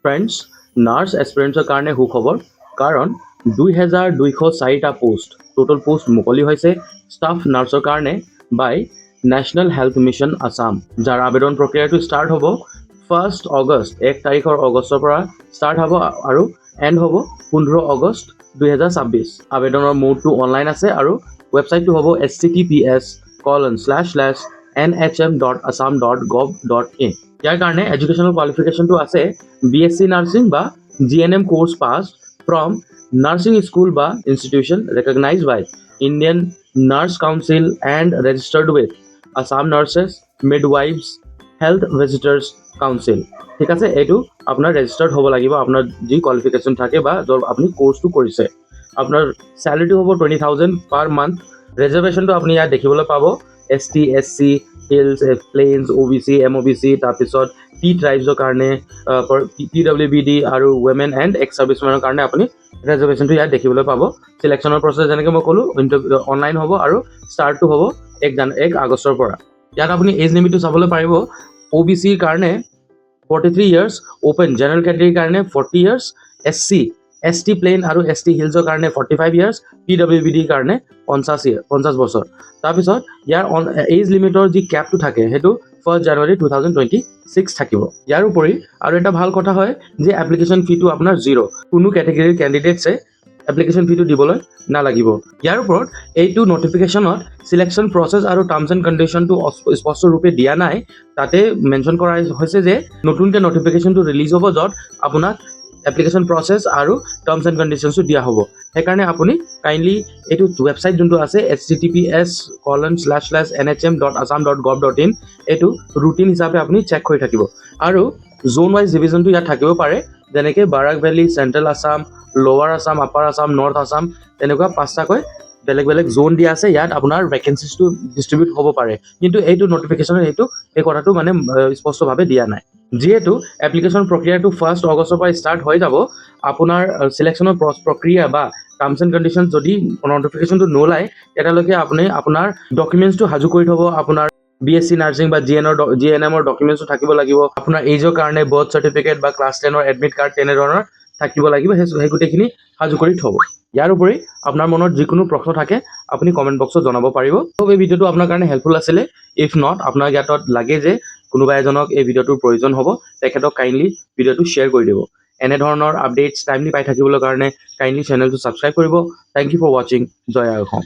Friends, nurse এস্পিৰেণ্টছৰ কাৰণে সুখবৰ, কাৰণ 2204টা পোষ্ট টোটেল পোষ্ট মুকলি হৈছে ষ্টাফ নাৰ্ছৰ কাৰণে বাই নেশ্যনেল হেল্থ মিছন আছাম, যাৰ আবেদন প্ৰক্ৰিয়াটো ষ্টাৰ্ট হ'ব 1 আগষ্ট 1 আগষ্টৰ পৰা ষ্টাৰ্ট হ'ব আৰু এণ্ড হ'ব 15 আগষ্ট 2026। আবেদনৰ মোডটো অনলাইন আছে আৰু ৱেবছাইটটো হ'ব https://nhm.assam.gov.in। ইয়াৰ কাৰণে এডুকেশ্যনেল কোৱালিফিকেশ্যনটো আছে BSc নাৰ্ছিং বা GNM course pass from nursing school বা institution recognised by Indian nurse council and registered with Assam nurses midwives health visitors council. ঠিক আছে, এইটো আপোনাৰ ৰেজিষ্টাৰ্ড হ'ব লাগিব আপোনাৰ যি কোৱালিফিকেশ্যন থাকে বা য'ত আপুনি কোৰ্চটো কৰিছে। আপোনাৰ চেলাৰিটো হ'ব 20,000 পাৰ মান্থ। ৰিজাৰ্ভেশ্যনটো আপুনি ইয়াত দেখিবলৈ পাব ST SC hills plains OBC MOBC, তাৰপিছত টি ট্ৰাইবছৰ কাৰণে PWBD আৰু ৱমেন এণ্ড এক্স ছাৰ্ভিচমেনৰ কাৰণে আপুনি ৰিজাৰ্ভেশ্যনটো ইয়াত দেখিবলৈ পাব। চিলেকশ্যনৰ প্ৰচেছ যেনেকৈ মই ক'লোঁ অনলাইন হ'ব আৰু ষ্টাৰ্টটো হ'ব 1 আগষ্টৰ পৰা। ইয়াত আপুনি এজ লিমিটটো চাবলৈ পাৰিব। OBCৰ কাৰণে 43 ইয়াৰ্ছ, অ'পেন জেনেৰেল কেটেগৰীৰ কাৰণে 40 ইয়াৰ্ছ, SC ST প্লেইন আৰু ST হিলছৰ কাৰণে 45 ইয়াৰ্ছ, PWBDৰ কাৰণে 50 বছৰ। তাৰপিছত ইয়াৰ এজ লিমিটৰ যি কেপটো থাকে সেইটো 1 জানুৱাৰী 2026 থাকিব। ইয়াৰ উপৰি আৰু এটা ভাল কথা হয় যে এপ্লিকেশ্যন ফিটো আপোনাৰ 0, কোনো কেটেগৰীৰ কেণ্ডিডেটছে এপ্লিকেশ্যন ফিটো দিবলৈ নালাগিব। ইয়াৰ ওপৰত এইটো নটিফিকেশ্যনত চিলেকশ্যন প্ৰচেছ আৰু টাৰ্মছ এণ্ড কণ্ডিশ্যনটো স্পষ্টৰূপে দিয়া নাই। তাতে মেনশ্যন কৰা হৈছে যে নতুনকৈ নটিফিকেশ্যনটো ৰিলিজ হ'ব, য'ত আপোনাক এপ্লিকেশ্যন প্ৰচেছ আৰু টাৰ্মছ এণ্ড কণ্ডিশ্যনছো দিয়া হ'ব। সেইকাৰণে আপুনি কাইণ্ডলি এইটো ৱেবছাইট যোনটো আছে https://nhm.assam.gov.in এইটো ৰুটিন হিচাপে আপুনি চেক কৰি থাকিব। আৰু জ'ন ৱাইজ ডিভিজনটো ইয়াত থাকিব পাৰে, যেনেকৈ Barack valley, central Assam, lower Assam, upper Assam, north Assam, তেনেকুৱা 5টাকৈ বেলেগ বেলেগ জ'ন দিয়া আছে। ইয়াত আপোনাৰ ভেকেঞ্চিজটো ডিষ্ট্ৰিবিউট হ'ব পাৰে, কিন্তু এইটো নটিফিকেশ্যনত এই কথাটো মানে স্পষ্টভাৱে দিয়া নাই। যিহেতু এপ্লিকেশ্যন প্ৰক্ৰিয়াটো 1 আগষ্টৰ পৰা ষ্টাৰ্ট হৈ যাব, আপোনাৰ চিলেকশ্যনৰ প্ৰক্ৰিয়া বা টাৰ্মছ এণ্ড কণ্ডিশ্যন যদি নটিফিকেশ্যনটো নোলায়, তেতিয়ালৈকে আপুনি আপোনাৰ ডকুমেণ্টছটো সাজু কৰি থ'ব। আপোনাৰ BSc নাৰ্ছিং বা GNMৰ ডকুমেণ্টছো থাকিব লাগিব। আপোনাৰ এইজৰ কাৰণে বাৰ্থ চাৰ্টিফিকেট বা ক্লাছ 10ৰ এডমিট কাৰ্ড তেনেধৰণৰ থাকিব লাগিব। সেই গোটেইখিনি সাজু কৰি থ'ব। ইয়াৰ উপৰি আপোনাৰ মনত যিকোনো প্ৰশ্ন থাকে আপুনি কমেণ্ট বক্সত জনাব পাৰিব। এই ভিডিঅ'টো আপোনাৰ কাৰণে হেল্পফুল আছিলে। ইফ নট, আপোনাৰ ইয়াত লাগে যে কোনোবা এজনক এই ভিডিঅ'টোৰ প্ৰয়োজন হ'ব, তেখেতক কাইণ্ডলি ভিডিঅ'টো শ্বেয়াৰ কৰি দিব। এনেধৰণৰ আপডেটছ টাইমলি পাই থাকিবলৈ কাৰণে কাইণ্ডলি চেনেলটো ছাবস্ক্ৰাইব কৰিব। থেংক ইউ ফৰ ৱাচিং। জয় আই অসম।